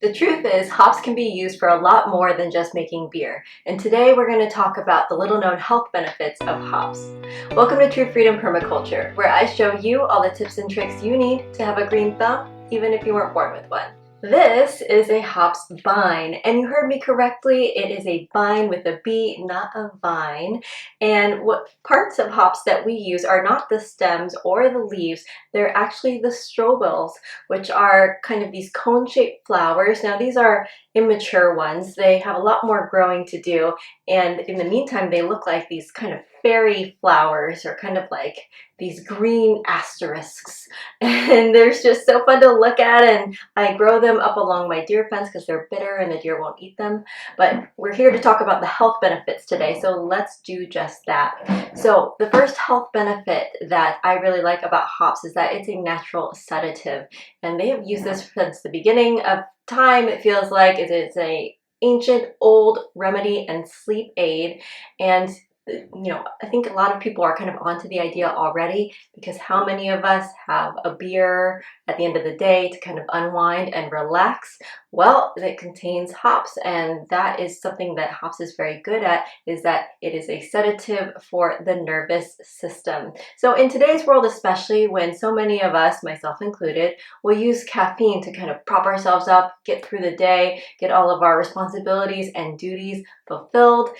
The truth is, hops can be used for a lot more than just making beer. And today we're going to talk about the little known health benefits of hops. Welcome to True Freedom Permaculture, where I show you all the tips and tricks you need to have a green thumb, even if you weren't born with one. This is a hops vine, and you heard me correctly, it is a vine with a B, not a vine. And what parts of hops that we use are not the stems or the leaves, they're actually the strobills, which are kind of these cone-shaped flowers. Now these are immature ones, they have a lot more growing to do, and in the meantime they look like these kind of fairy flowers, or kind of like these green asterisks, and they're just so fun to look at. And I grow them up along my deer fence because they're bitter and the deer won't eat them. But we're here to talk about the health benefits today, so let's do just that. So the first health benefit that I really like about hops is that it's a natural sedative, and they have used this since the beginning of time. It feels like it is a ancient old remedy and sleep aid. And I think a lot of people are kind of onto the idea already, because how many of us have a beer at the end of the day to kind of unwind and relax? Well, it contains hops, and that is something that hops is very good at, is that it is a sedative for the nervous system. So in today's world, especially when so many of us, myself included, will use caffeine to kind of prop ourselves up, get through the day, get all of our responsibilities and duties fulfilled.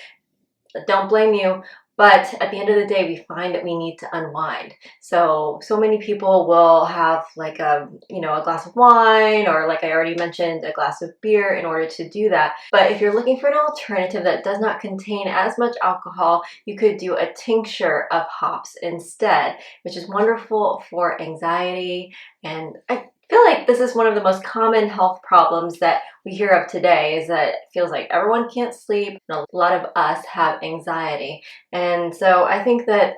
Don't blame you, but at the end of the day, we find that we need to unwind. So many people will have like a glass of wine, or like I already mentioned, a glass of beer in order to do that. But if you're looking for an alternative that does not contain as much alcohol, you could do a tincture of hops instead, which is wonderful for anxiety. And I feel like this is one of the most common health problems that we hear of today, is that it feels like everyone can't sleep, and a lot of us have anxiety. And so I think that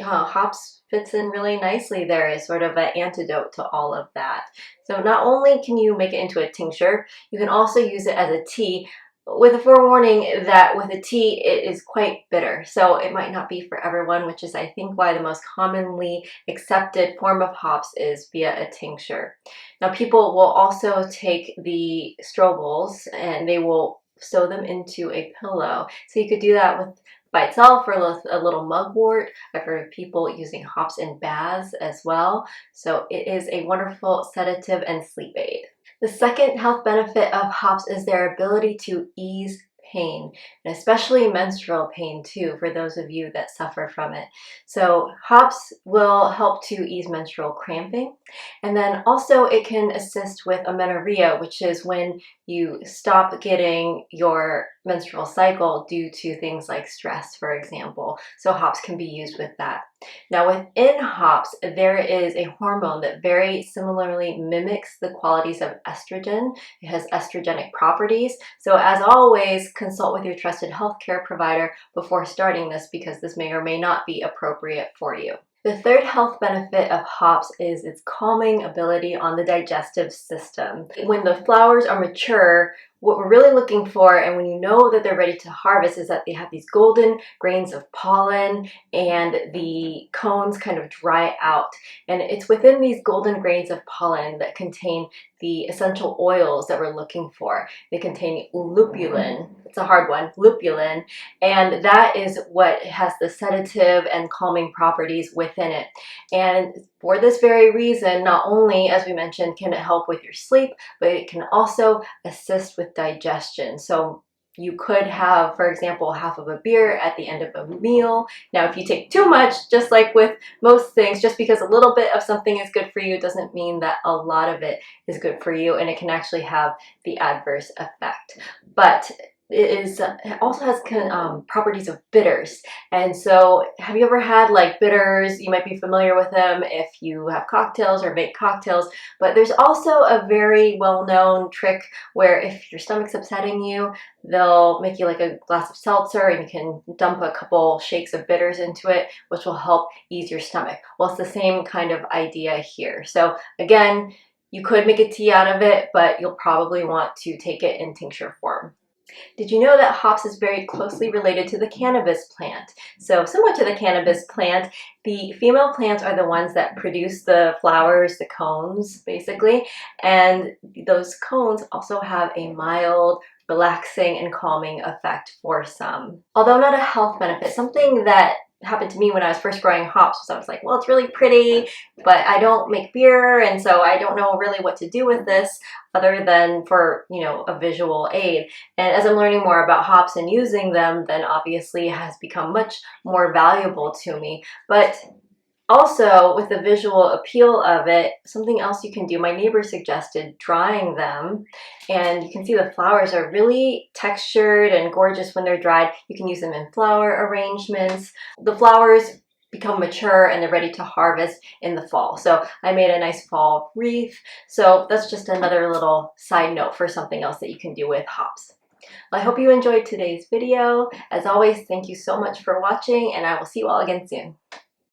hops fits in really nicely there as sort of an antidote to all of that. So not only can you make it into a tincture, you can also use it as a tea, with a forewarning that with a tea it is quite bitter, so it might not be for everyone, which is I think why the most commonly accepted form of hops is via a tincture. Now people will also take the strobills and they will sew them into a pillow, so you could do that with by itself, or a little mugwort. I've heard of people using hops in baths as well. So it is a wonderful sedative and sleep aid. The second health benefit of hops is their ability to ease pain, and especially menstrual pain too, for those of you that suffer from it. So hops will help to ease menstrual cramping, and then also it can assist with amenorrhea, which is when you stop getting your menstrual cycle due to things like stress, for example. So hops can be used with that. Now within hops, there is a hormone that very similarly mimics the qualities of estrogen. It has estrogenic properties. So as always, consult with your trusted healthcare provider before starting this, because this may or may not be appropriate for you. The third health benefit of hops is its calming ability on the digestive system. When the flowers are mature, what we're really looking for, and when you know that they're ready to harvest, is that they have these golden grains of pollen and the cones kind of dry out. And it's within these golden grains of pollen that contain the essential oils that we're looking for. They contain lupulin. It's a hard one, lupulin, and that is what has the sedative and calming properties within it. And for this very reason, not only, as we mentioned, can it help with your sleep, but it can also assist with digestion. So you could have, for example, half of a beer at the end of a meal. Now, if you take too much, just like with most things, just because a little bit of something is good for you doesn't mean that a lot of it is good for you, and it can actually have the adverse effect. But it also has properties of bitters. And so have you ever had like bitters? You might be familiar with them if you have cocktails or make cocktails, but there's also a very well-known trick where if your stomach's upsetting you, they'll make you like a glass of seltzer, and you can dump a couple shakes of bitters into it, which will help ease your stomach. Well, it's the same kind of idea here. So again, you could make a tea out of it, but you'll probably want to take it in tincture form. Did you know that hops is very closely related to the cannabis plant? So similar to the cannabis plant, the female plants are the ones that produce the flowers, the cones, basically, and those cones also have a mild, relaxing, and calming effect for some. Although not a health benefit, something that happened to me when I was first growing hops was I was like, well, it's really pretty, but I don't make beer, and so I don't know really what to do with this other than for, a visual aid. And as I'm learning more about hops and using them, then obviously it has become much more valuable to me. But also, with the visual appeal of it, something else you can do, my neighbor suggested drying them, and you can see the flowers are really textured and gorgeous when they're dried. You can use them in flower arrangements. The flowers become mature and they're ready to harvest in the fall. So I made a nice fall wreath. So that's just another little side note for something else that you can do with hops. Well, I hope you enjoyed today's video. As always, thank you so much for watching, and I will see you all again soon.